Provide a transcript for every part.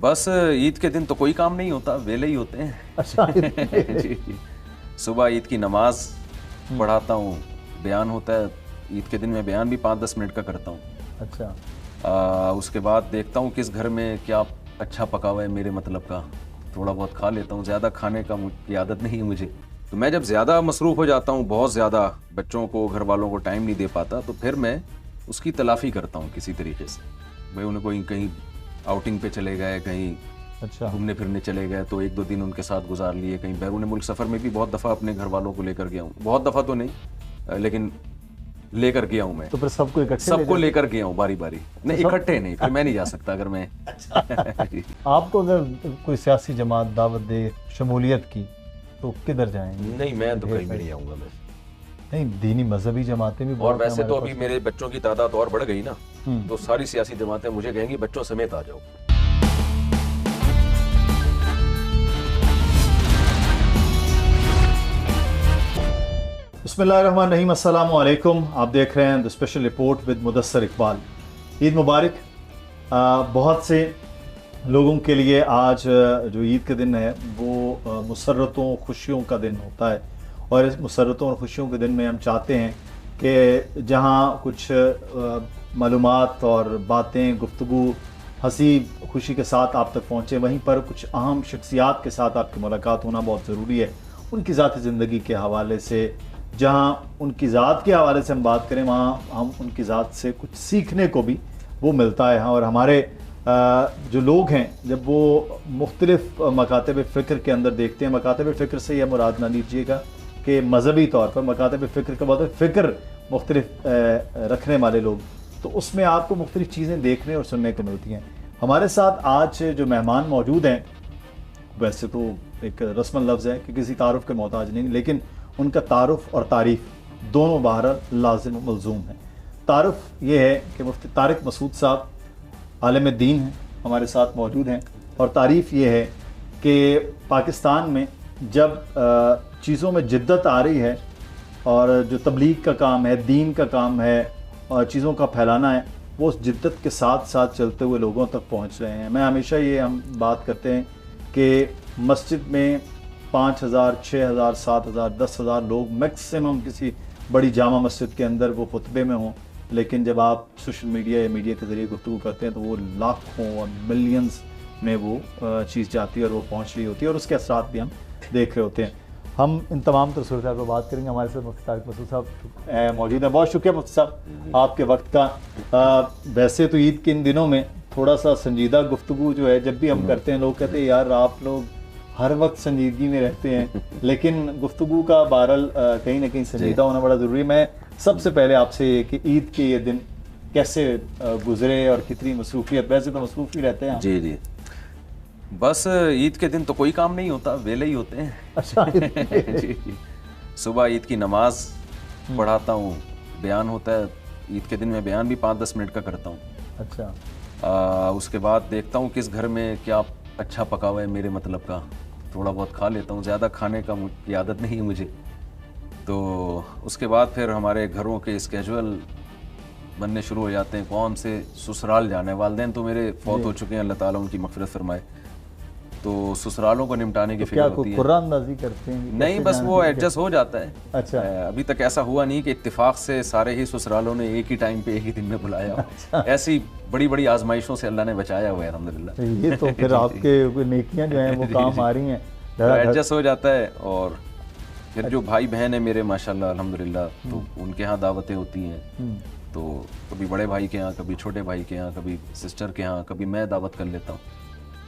بس عید کے دن تو کوئی کام نہیں ہوتا, ویلے ہی ہوتے ہیں. اچھا جی جی, صبح عید کی نماز پڑھاتا ہوں, بیان ہوتا ہے عید کے دن, میں بیان بھی 5-10 منٹ کا کرتا ہوں. اچھا اس کے بعد دیکھتا ہوں کس گھر میں کیا اچھا پکا ہوا ہے میرے مطلب کا, تھوڑا بہت کھا لیتا ہوں. زیادہ کھانے کا کی عادت نہیں ہے مجھے, تو میں جب زیادہ مصروف ہو جاتا ہوں, بہت زیادہ بچوں کو گھر والوں کو ٹائم نہیں دے پاتا, تو پھر میں اس کی تلافی کرتا ہوں کسی طریقے سے. بھائی انہیں کوئی کہیں آؤٹنگ پہ چلے گئے, کہیں اچھا گھومنے پھرنے چلے گئے, تو 1-2 دن ان کے ساتھ گزار لیے. کہیں بیرون ملک سفر میں بھی بہت دفعہ اپنے گھر والوں کو لے کر گیا ہوں, بہت دفعہ تو نہیں لیکن لے کر گیا ہوں میں. تو پھر سب کو اکٹھے سب کو لے کر گیا ہوں باری باری, نہیں اکٹھے نہیں, پھر میں نہیں جا سکتا اگر میں. آپ کو اگر کوئی سیاسی جماعت دعوت دے شمولیت کی تو کدھر جائیں گے؟ نہیں, میں تو کہیں بھی نہیں آؤں گا میں. نہیں, دینی مذہبی جماعتیں بھی اور ویسے تو ابھی میرے بچوں کی تعداد اور بڑھ گئی نا, تو ساری سیاسی جماعتیں مجھے کہیں گی بچوں سمیت آ جاؤ. بسم اللہ الرحمن الرحیم. السلام علیکم. آپ دیکھ رہے ہیں the special report with Mudassar Iqbal. Eid مبارک. بہت سے لوگوں کے لیے آج جو عید کے دن ہے وہ مسرتوں خوشیوں کا دن ہوتا ہے, اور اس مسرتوں اور خوشیوں کے دن میں ہم چاہتے ہیں کہ جہاں کچھ معلومات اور باتیں, گفتگو ہنسی خوشی کے ساتھ آپ تک پہنچے, وہیں پر کچھ اہم شخصیات کے ساتھ آپ کی ملاقات ہونا بہت ضروری ہے. ان کی ذاتی زندگی کے حوالے سے, جہاں ان کی ذات کے حوالے سے ہم بات کریں, وہاں ہم ان کی ذات سے کچھ سیکھنے کو بھی وہ ملتا ہے. اور ہمارے جو لوگ ہیں جب وہ مختلف مکاتب فکر کے اندر دیکھتے ہیں, مکاتب فکر سے یہ مراد نہ لیجیے گا کہ مذہبی طور پر, مکاتب فکر کا مطلب فکر مختلف رکھنے والے لوگ, تو اس میں آپ کو مختلف چیزیں دیکھنے اور سننے کو ملتی ہیں. ہمارے ساتھ آج جو مہمان موجود ہیں, ویسے تو ایک رسم لفظ ہے کہ کسی تعارف کے محتاج نہیں, لیکن ان کا تعارف اور تعریف دونوں بہرحال لازم و ملزوم ہیں. تعارف یہ ہے کہ مفتی طارق مسعود صاحب عالم دین ہیں, ہمارے ساتھ موجود ہیں, اور تعریف یہ ہے کہ پاکستان میں جب چیزوں میں جدت آ رہی ہے اور جو تبلیغ کا کام ہے, دین کا کام ہے, اور چیزوں کا پھیلانا ہے, وہ اس جدت کے ساتھ ساتھ چلتے ہوئے لوگوں تک پہنچ رہے ہیں. میں ہمیشہ یہ ہم بات کرتے ہیں کہ مسجد میں 5,000, 6,000, 7,000, 10,000 لوگ میکسیمم کسی بڑی جامع مسجد کے اندر وہ خطبے میں ہوں, لیکن جب آپ سوشل میڈیا یا میڈیا کے ذریعے گفتگو کرتے ہیں تو وہ لاکھوں اور ملینز میں وہ چیز جاتی ہے اور وہ پہنچ رہی ہوتی ہے, اور اس کے اثرات بھی ہم دیکھ رہے ہوتے ہیں. ہم ان تمام تر صورتحال پر بات کریں گے. ہمارے ساتھ مفتی طارق مسعود صاحب موجود ہیں. بہت شکریہ مفتی صاحب آپ کے وقت کا. ویسے تو عید کے ان دنوں میں تھوڑا سا سنجیدہ گفتگو جو ہے جب بھی ہم کرتے ہیں, لوگ کہتے ہیں یار آپ لوگ ہر وقت سنجیدگی میں رہتے ہیں, لیکن گفتگو کا بہرحال کہیں نہ کہیں سنجیدہ ہونا بڑا ضروری ہے. میں سب سے پہلے آپ سے یہ کہ عید کے یہ دن کیسے گزرے اور کتنی مصروفیت, ویسے تو مصروف ہی رہتے ہیں. جی جی, بس عید کے دن تو کوئی کام نہیں ہوتا, ویلے ہی ہوتے ہیں. اچھا جی جی, صبح عید کی نماز پڑھاتا ہوں, بیان ہوتا ہے عید کے دن, میں بیان بھی 5-10 منٹ کا کرتا ہوں. اچھا اس کے بعد دیکھتا ہوں کس گھر میں کیا اچھا پکا ہوا ہے میرے مطلب کا, تھوڑا بہت کھا لیتا ہوں. زیادہ کھانے کا کی عادت نہیں ہے مجھے, تو اس کے بعد پھر ہمارے گھروں کے اسکیجول بننے شروع ہو جاتے ہیں. کون سے سسرال جانا ہے, والدین تو میرے فوت ہو چکے ہیں, اللہ تعالیٰ ان کی مغفرت فرمائے, تو سسرالوں کو نمٹانے کی فکر ہوتی ہے. قرآن اندازی کرتے ہیں؟ نہیں, بس وہ ایڈجسٹ ہو جاتا ہے. اچھا, ابھی تک ایسا ہوا نہیں کہ اتفاق سے سارے ہی سسرالوں نے ایک ہی ٹائم پہ ایک ہی دن میں بلایا ہو. ایسی بڑی بڑی آزمائشوں سے اللہ نے بچایا ہوا ہے الحمدللہ. یہ تو پھر آپ کے نیکیاں جو ہیں وہ کام آ رہی ہیں, ایڈجسٹ ہو جاتا ہے. اور پھر جو بھائی بہن ہیں میرے ماشاءاللہ الحمدللہ, تو ان کے ہاں دعوتیں ہوتی ہیں, تو کبھی بڑے بھائی کے ہاں, کبھی چھوٹے بھائی کے ہاں, کبھی سسٹر کے ہاں, کبھی میں دعوت کر لیتا ہوں.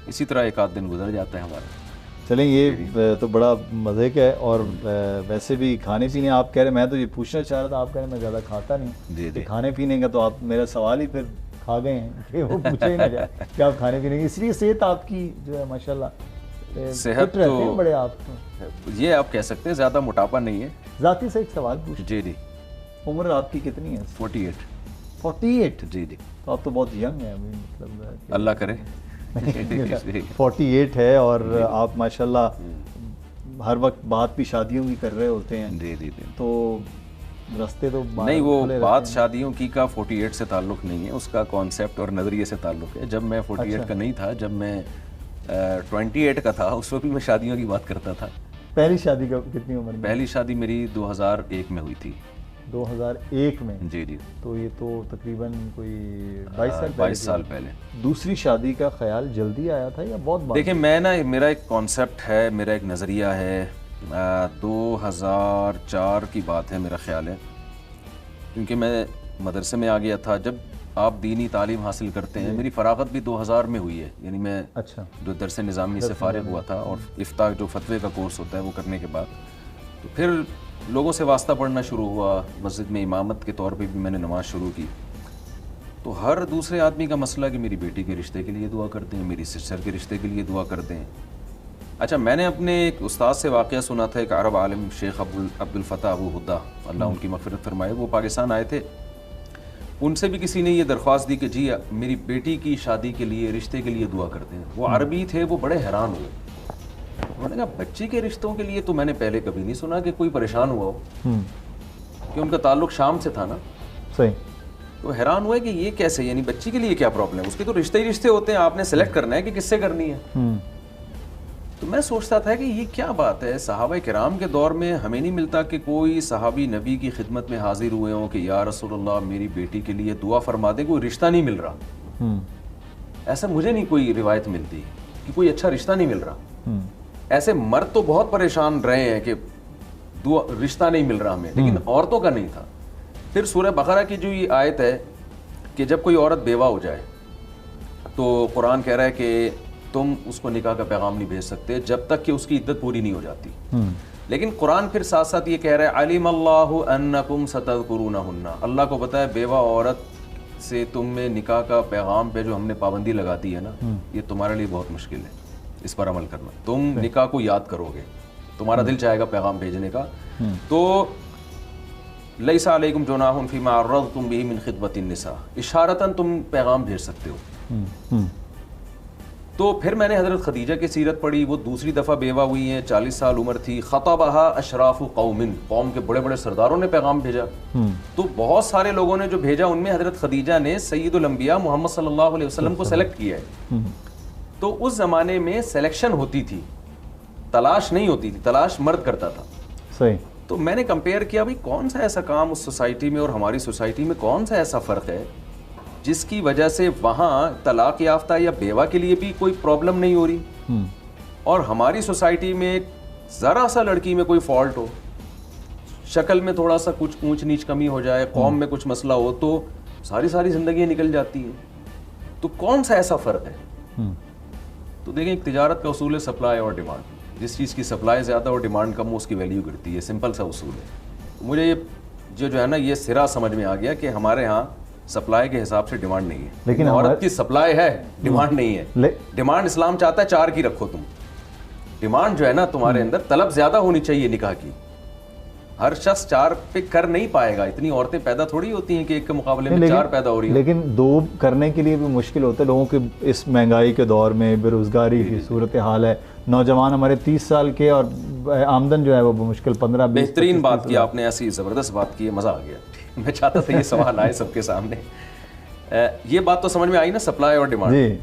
اسی طرح ایک آدھ دن گزر جاتا ہے ہمارا. چلیں, یہ تو بڑا مزے کا ہے. اور ویسے بھی کھانے پینے آپ کہہ رہے, میں تو یہ پوچھنا چاہ رہا تھا, آپ کہہ رہے میں زیادہ کھاتا نہیں. جی جی, کھانے پینے کا تو آپ میرا سوال ہی پھر کھا گئے ہیں کہ وہ پوچھا ہی نہ جائے کہ آپ کھانے پینے کی, اس لیے صحت آپ کی جو ہے ماشاءاللہ صحت رہتے ہیں بڑے. آپ یہ آپ کہہ سکتے ہیں زیادہ موٹاپا نہیں ہے. ذاتی سے ایک سوال پوچھ. جی جی, عمر آپ کی کتنی ہے؟ 48. 48. جی جی, تو آپ تو بہت ینگ ہیں ابھی, مطلب اللہ کرے. 48 ہے, اور آپ ماشاءاللہ ہر وقت بات بھی شادیوں کی کر رہے ہوتے ہیں. جی جی, تو راستے تو نہیں، وہ بات شادیوں کی کا 48 سے تعلق نہیں ہے، اس کا کانسیپٹ اور نظریے سے تعلق ہے. جب میں 48 کا نہیں تھا، جب میں 28 کا تھا، اس وقت بھی میں شادیوں کی بات کرتا تھا. پہلی شادی کا کتنی عمر میں؟ پہلی شادی میری 2001 میں ہوئی تھی. 2001 میں؟ جی جی. تو یہ تو تقریباً کوئی 22 سال پہلے. دوسری شادی کا خیال جلدی آیا تھا یا بہت بعد؟ دیکھیں میں نا، میرا ایک کانسیپٹ ہے، میرا ایک نظریہ ہے. 2004 کی بات ہے میرا خیال ہے، کیونکہ میں مدرسے میں آ گیا تھا. جب آپ دینی تعلیم حاصل کرتے ہیں، میری فراغت بھی 2000 میں ہوئی ہے. یعنی میں جو درس نظامی سے فارغ ہوا تھا اور افتاء جو فتوے کا کورس ہوتا ہے وہ کرنے کے بعد، تو پھر لوگوں سے واسطہ پڑھنا شروع ہوا. مسجد میں امامت کے طور پہ بھی میں نے نماز شروع کی. تو ہر دوسرے آدمی کا مسئلہ کہ میری بیٹی کے رشتے کے لیے دعا کرتے ہیں، میری سسٹر کے رشتے کے لیے دعا کرتے ہیں. اچھا، میں نے اپنے ایک استاد سے واقعہ سنا تھا، ایک عرب عالم شیخ عبد الفتح ابو ہدا، اللہ ان کی مغفرت فرمائے. وہ پاکستان آئے تھے. ان سے بھی کسی نے یہ درخواست دی کہ جی میری بیٹی کی شادی کے لیے، رشتے کے لیے دعا کرتے ہیں. وہ عربی تھے، وہ بڑے حیران ہوئے. انہوں نے کہا بچی کے رشتوں کے لیے تو میں نے پہلے کبھی نہیں سنا کہ کوئی پریشان ہوا ہو، کہ ان کا تعلق شام سے تھا نا. صحیح. تو حیران ہوئے کہ یہ کیسے، یعنی بچی کے لیے کیا پرابلم ہے؟ اس کے تو رشتے ہی رشتے ہوتے ہیں، آپ نے سلیکٹ کرنا ہے کہ کس سے کرنی ہے. تو میں سوچتا تھا کہ یہ کیا بات ہے. صحابہ کرام کے دور میں ہمیں نہیں ملتا کہ کوئی صحابی نبی کی خدمت میں حاضر ہوئے ہوں کہ یا رسول اللہ میری بیٹی کے لیے دعا فرما دیں، کوئی رشتہ نہیں مل رہا. ایسا مجھے نہیں کوئی روایت ملتی کہ کوئی اچھا رشتہ نہیں مل رہا. ایسے مرد تو بہت پریشان رہے ہیں کہ رشتہ نہیں مل رہا ہمیں، لیکن عورتوں کا نہیں تھا. پھر سورہ بقرہ کی جو یہ آیت ہے کہ جب کوئی عورت بیوہ ہو جائے تو قرآن کہہ رہا ہے کہ تم اس کو نکاح کا پیغام نہیں بھیج سکتے جب تک کہ اس کی عدت پوری نہیں ہو جاتی. لیکن قرآن پھر ساتھ ساتھ یہ کہہ رہا ہے علیم اللہ انکم ستذکرونہن، اللہ کو پتہ ہے بیوہ عورت سے تم میں نکاح کا پیغام پہ جو ہم نے پابندی لگا دی ہے نا، یہ تمہارے لیے بہت مشکل ہے اس پر عمل کرنا. تم نکاح کو یاد کرو گے، تمہارا دل چاہے گا پیغام بھیجنے کا. تو لیس علیکم جناح فیما عرضتم بہ من خطبۃ النساء، اشارتاً تم پیغام بھیج سکتے ہو. تو پھر میں نے حضرت خدیجہ کی سیرت پڑھی. وہ دوسری دفعہ بیوہ ہوئی ہیں، 40 سال عمر تھی. خطبہا اشراف قوم کے بڑے بڑے سرداروں نے پیغام بھیجا. تو بہت سارے لوگوں نے جو بھیجا ان میں حضرت خدیجہ نے سید الانبیاء محمد صلی اللہ علیہ وسلم کو سلیکٹ کیا ہے. تو اس زمانے میں سلیکشن ہوتی تھی، تلاش نہیں ہوتی تھی، تلاش مرد کرتا تھا. صحیح. تو میں نے کمپیئر کیا بھائی کون سا ایسا کام اس سوسائٹی میں اور ہماری سوسائٹی میں کون سا ایسا فرق ہے جس کی وجہ سے وہاں طلاق یافتہ یا بیوہ کے لیے بھی کوئی پرابلم نہیں ہو رہی، اور ہماری سوسائٹی میں ذرا سا لڑکی میں کوئی فالٹ ہو، شکل میں تھوڑا سا کچھ اونچ نیچ کمی ہو جائے، قوم میں کچھ مسئلہ ہو تو ساری زندگیاں نکل جاتی ہیں. تو کون سا ایسا فرق ہے؟ تو دیکھیں ایک تجارت کا اصول ہے سپلائی اور ڈیمانڈ. جس چیز کی سپلائی زیادہ اور ڈیمانڈ کم ہو اس کی ویلیو گرتی ہے. سمپل سا اصول ہے. مجھے یہ جو ہے نا یہ سرا سمجھ میں آ گیا کہ ہمارے ہاں سپلائی کے حساب سے ڈیمانڈ نہیں ہے. لیکن عورت کی سپلائی ہے، ڈیمانڈ نہیں ہے. ڈیمانڈ اسلام چاہتا ہے 4 کی رکھو تم. ڈیمانڈ جو ہے نا تمہارے اندر طلب زیادہ ہونی چاہیے نکاح کی. ہر شخص 4 پہ کر نہیں پائے گا. اتنی عورتیں پیدا تھوڑی ہوتی ہیں کہ ایک کے مقابلے میں 4 پیدا ہو رہی ہیں. لیکن 2 کرنے کے لیے بھی مشکل ہوتا ہے لوگوں کے. اس مہنگائی کے دور میں بے روزگاری کی صورتحال ہے. نوجوان ہمارے 30 سال کے اور آمدن جو ہے وہ مشکل 15-20. بہترین بات کی آپ نے، ایسی زبردست بات کی ہے، مزہ آ گیا. میں چاہتا تھا یہ سوال آئے سب کے سامنے. یہ بات تو سمجھ میں آئی نا، سپلائی اور ڈیمانڈ. جی.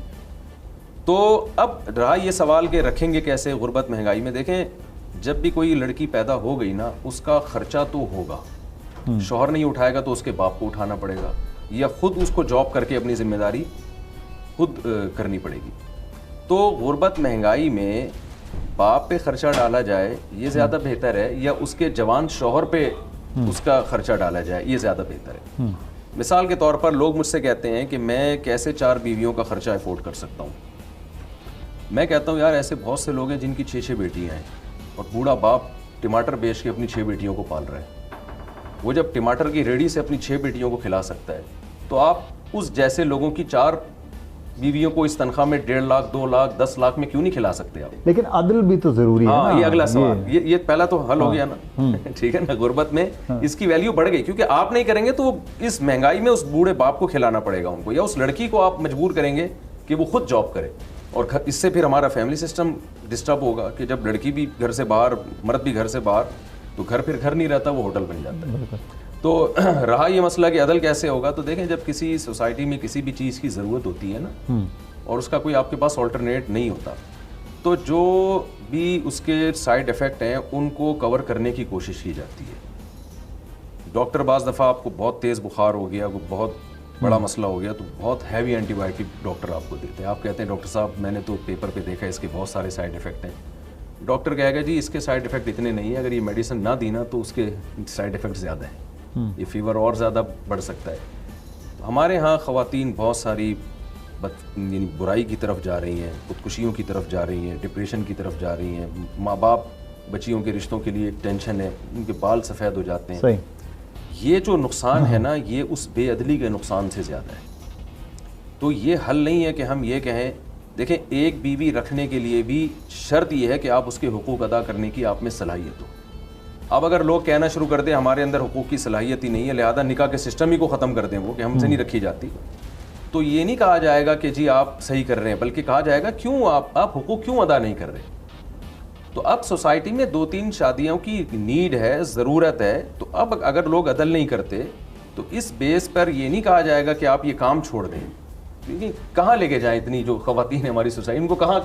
تو اب رہا یہ سوال کہ رکھیں گے کیسے غربت مہنگائی میں. دیکھیں جب بھی کوئی لڑکی پیدا ہو گئی نا اس کا خرچہ تو ہوگا. شوہر نہیں اٹھائے گا تو اس کے باپ کو اٹھانا پڑے گا، یا خود اس کو جاب کر کے اپنی ذمہ داری خود کرنی پڑے گی. تو غربت مہنگائی میں باپ پہ خرچہ ڈالا جائے یہ زیادہ بہتر ہے، یا اس کے جوان شوہر پہ اس کا خرچہ ڈالا جائے یہ زیادہ بہتر ہے. مثال کے طور پر لوگ مجھ سے کہتے ہیں کہ میں کیسے 4 بیویوں کا خرچہ افورڈ کر سکتا ہوں. میں کہتا ہوں یار ایسے بہت سے لوگ ہیں جن کی 6 بیٹیاں ہیں اور بوڑھا باپ ٹماٹر بیچ کے اپنی 6 بیٹیوں کو پال رہا ہے. وہ جب ٹماٹر کی ریڑھی سے اپنی 6 بیٹیوں کو کھلا سکتا ہے تو آپ اس جیسے لوگوں کی 4 بیویوں کو اس تنخواہ میں 1.5 لاکھ 2 لاکھ 10 لاکھ میں کیوں نہیں کھلا سکتے آپ؟ لیکن عدل بھی تو ضروری ہے. ہاں یہ اگلا سوال، یہ پہلا تو حل ہو گیا نا. ٹھیک ہے نا، غربت میں اس کی ویلیو بڑھ گئی کیونکہ آپ نہیں کریں گے تو اس مہنگائی میں اس بوڑھے باپ کو کھلانا پڑے گا ان کو، یا اس لڑکی کو آپ مجبور کریں گے کہ وہ خود جاب کرے. اور اس سے پھر ہمارا فیملی سسٹم ڈسٹرب ہوگا کہ جب لڑکی بھی گھر سے باہر، مرد بھی گھر سے باہر، تو گھر پھر گھر نہیں رہتا، وہ ہوٹل بن جاتا ہے. تو رہا یہ مسئلہ کہ عدل کیسے ہوگا, تو دیکھیں جب کسی سوسائٹی میں کسی بھی چیز کی ضرورت ہوتی ہے نا اور اس کا کوئی آپ کے پاس آلٹرنیٹ نہیں ہوتا, تو جو بھی اس کے سائیڈ ایفیکٹ ہیں ان کو کور کرنے کی کوشش کی جاتی ہے. ڈاکٹر بعض دفعہ آپ کو بہت تیز بخار ہو گیا, کوئی بہت بڑا مسئلہ ہو گیا, تو بہت ہیوی اینٹی بایوٹک ڈاکٹر آپ کو دیتے ہیں. آپ کہتے ہیں ڈاکٹر صاحب میں نے تو پیپر پہ دیکھا اس کے بہت سارے سائیڈ ایفیکٹ ہیں. ڈاکٹر کہے گا جی اس کے سائیڈ ایفیکٹ اتنے نہیں ہیں, اگر یہ میڈیسن نہ دینا تو اس کے سائیڈ ایفیکٹ زیادہ ہیں, یہ فیور اور زیادہ بڑھ سکتا ہے. ہمارے ہاں خواتین بہت ساری یعنی برائی کی طرف جا رہی ہیں, خودکشیوں کی طرف جا رہی ہیں, ڈپریشن کی طرف جا رہی ہیں. ماں باپ بچیوں کے رشتوں کے لیے ایک ٹینشن ہے, ان کے بال سفید ہو جاتے ہیں. صحیح. یہ جو نقصان ہے نا یہ اس بے عدلی کے نقصان سے زیادہ ہے. تو یہ حل نہیں ہے کہ ہم یہ کہیں, دیکھیں ایک بیوی رکھنے کے لیے بھی شرط یہ ہے کہ آپ اس کے حقوق ادا کرنے کی آپ میں صلاحیت ہو. اب اگر لوگ کہنا شروع کر دیں ہمارے اندر حقوق کی صلاحیت ہی نہیں ہے لہذا نکاح کے سسٹم ہی کو ختم کر دیں وہ کہ ہم سے نہیں رکھی جاتی, تو یہ نہیں کہا جائے گا کہ جی آپ صحیح کر رہے ہیں, بلکہ کہا جائے گا کیوں آپ حقوق کیوں ادا نہیں کر رہے. تو اب سوسائٹی میں 2-3 شادیوں کی نیڈ ہے, ضرورت ہے, تو اب اگر لوگ عدل نہیں کرتے تو اس بیس پر یہ نہیں کہا جائے گا کہ آپ یہ کام چھوڑ دیں. کیونکہ کہاں لے کے جائیں اتنی جو خواتین ہیں ہماری سوسائٹی, ان کو کہاں,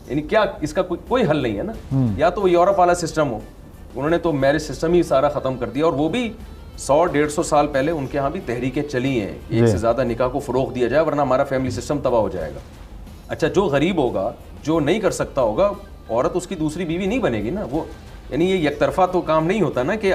یعنی کیا اس کا کوئی حل نہیں ہے نا. یا تو وہ یورپ والا سسٹم ہو, انہوں نے تو میرج سسٹم ہی سارا ختم کر دیا, اور وہ بھی 100-150 سال پہلے ان کے ہاں بھی تحریکیں چلی ہیں, ایک سے زیادہ نکاح کو فروغ دیا جائے ورنہ ہمارا فیملی سسٹم تباہ ہو جائے گا. اچھا جو غریب ہوگا, جو نہیں کر سکتا ہوگا, عورت اس کی دوسری بیوی نہیں بنے گی نا. وہ یعنی یہ یک طرفہ تو کام نہیں ہوتا نا کہ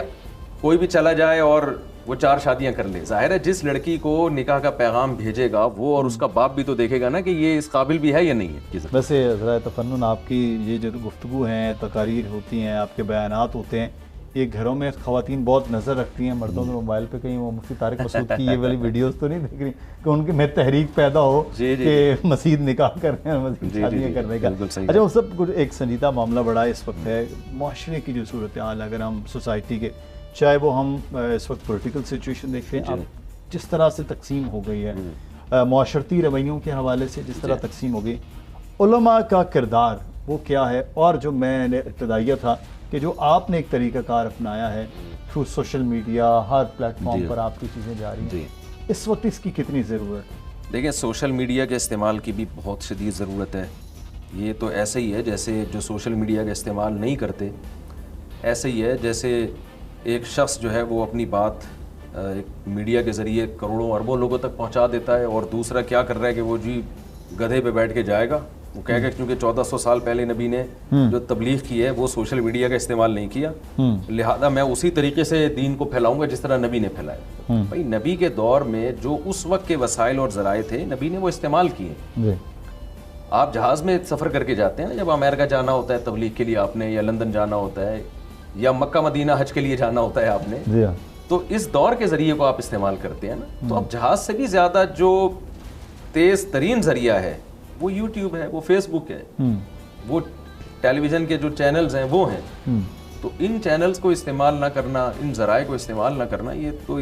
کوئی بھی چلا جائے اور وہ 4 شادیاں کر لے. ظاہر ہے جس لڑکی کو نکاح کا پیغام بھیجے گا وہ اور اس کا باپ بھی تو دیکھے گا نا کہ یہ اس قابل بھی ہے یا نہیں ہے. ویسے ذرا تفنن آپ کی یہ جو گفتگو ہیں, تقاریر ہوتی ہیں, آپ کے بیانات ہوتے ہیں, یہ گھروں میں خواتین بہت نظر رکھتی ہیں مردوں کے موبائل پہ. کہیں وہ مفتی طارق مسعود کی یہ والی ویڈیوز تو نہیں دیکھ رہی کہ ان کے میں تحریک پیدا ہو کہ مزید نکاح کر رہے ہیں, مزید شادیاں کرنے کا. اچھا وہ سب کچھ ایک سنجیدہ معاملہ بڑا اس وقت ہے. معاشرے کی جو صورتحال اگر ہم سوسائٹی کے, چاہے وہ ہم اس وقت پولیٹیکل سچویشن دیکھیں, اب جس طرح سے تقسیم ہو گئی ہے, معاشرتی رویوں کے حوالے سے جس طرح تقسیم ہو گئی, علماء کا کردار وہ کیا ہے. اور جو میں نے ابتدائیہ تھا کہ جو آپ نے ایک طریقہ کار اپنایا ہے تھرو سوشل میڈیا, ہر پلیٹ فارم پر آپ کی چیزیں جاری ہیں, اس وقت اس کی کتنی ضرورت؟ دیکھیں سوشل میڈیا کے استعمال کی بھی بہت شدید ضرورت ہے. یہ تو ایسے ہی ہے جیسے جو سوشل میڈیا کا استعمال نہیں کرتے, ایسے ہی ہے جیسے ایک شخص جو ہے وہ اپنی بات ایک میڈیا کے ذریعے کروڑوں اربوں لوگوں تک پہنچا دیتا ہے, اور دوسرا کیا کر رہا ہے کہ وہ جی گدھے پہ بیٹھ کے جائے گا. وہ کہے گا کیونکہ 1400 سال پہلے نبی نے جو تبلیغ کی ہے وہ سوشل میڈیا کا استعمال نہیں کیا, لہذا میں اسی طریقے سے دین کو پھیلاؤں گا جس طرح نبی نے پھیلایا. بھائی نبی کے دور میں جو اس وقت کے وسائل اور ذرائع تھے نبی نے وہ استعمال کیے. آپ جہاز میں سفر کر کے جاتے ہیں, جب امریکہ جانا ہوتا ہے تبلیغ کے لیے آپ نے, یا لندن جانا ہوتا ہے, یا مکہ مدینہ حج کے لیے جانا ہوتا ہے آپ نے, تو اس دور کے ذریعے کو آپ استعمال کرتے ہیں نا. تو اب جہاز سے بھی زیادہ جو تیز ترین ذریعہ ہے وہ یوٹیوب ہے, وہ فیس بک ہے, وہ ٹیلی ویژن کے جو چینلز ہیں وہ ہیں. تو ان چینلز کو استعمال نہ کرنا, ان ذرائع کو استعمال نہ کرنا, یہ تو